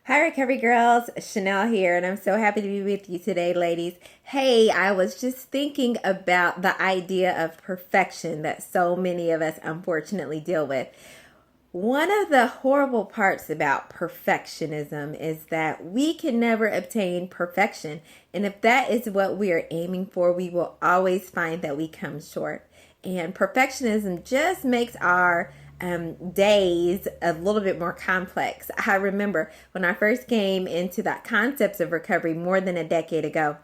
Hi, Recovery Girls. Chenille here, and I'm so happy to be with you today, ladies. Hey, I was just thinking about the idea of perfection that so many of us unfortunately deal with. One of the horrible parts about perfectionism is that we can never obtain perfection. And if that is what we are aiming for, we will always find that we come short. And perfectionism just makes our days a little bit more complex. I remember when I first came into that concepts of recovery more than a decade ago.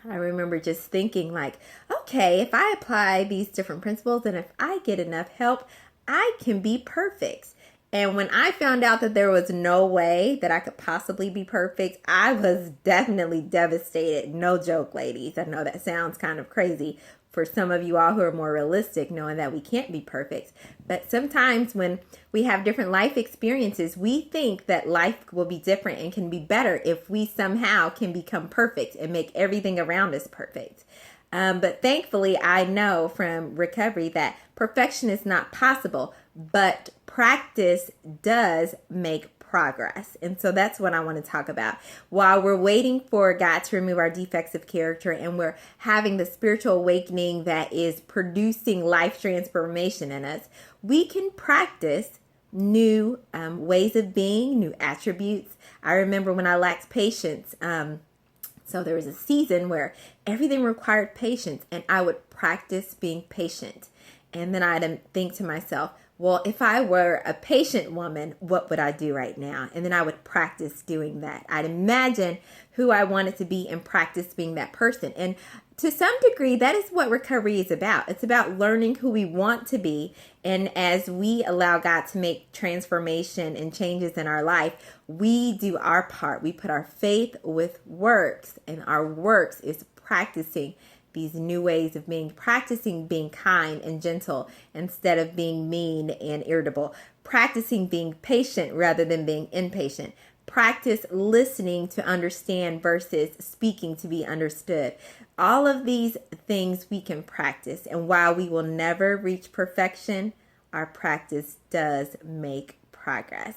I remember just thinking like, okay, if I apply these different principles and if I get enough help, I can be perfect. And when I found out that there was no way that I could possibly be perfect, I was definitely devastated. No joke, ladies. I know that sounds kind of crazy for some of you all who are more realistic, knowing that we can't be perfect. But sometimes when we have different life experiences, we think that life will be different and can be better if we somehow can become perfect and make everything around us perfect. But thankfully, I know from recovery that perfection is not possible, but practice does make progress. And so that's what I want to talk about. While we're waiting for God to remove our defects of character and we're having the spiritual awakening that is producing life transformation in us, we can practice new ways of being, new attributes. I remember when I lacked patience, so there was a season where everything required patience, and I would practice being patient. And then I'd think to myself, well, if I were a patient woman, what would I do right now? And then I would practice doing that. I'd imagine who I wanted to be and practice being that person. And to some degree, that is what recovery is about. It's about learning who we want to be. And as we allow God to make transformation and changes in our life, we do our part. We put our faith with works, and our works is practicing these new ways of being, practicing being kind and gentle instead of being mean and irritable, practicing being patient rather than being impatient. Practice listening to understand versus speaking to be understood. All of these things we can practice. And while we will never reach perfection, our practice does make progress.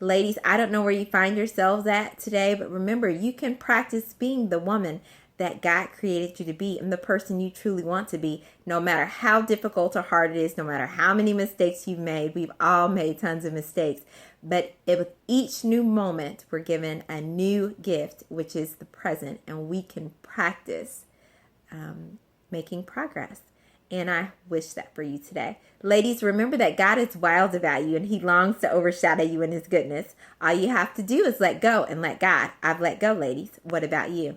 Ladies, I don't know where you find yourselves at today, but remember, you can practice being the woman that God created you to be and the person you truly want to be, no matter how difficult or hard it is, no matter how many mistakes you've made. We've all made tons of mistakes. But with each new moment, we're given a new gift, which is the present, and we can practice making progress. And I wish that for you today. Ladies, remember that God is wild about you and He longs to overshadow you in His goodness. All you have to do is let go and let God. I've let go, ladies. What about you?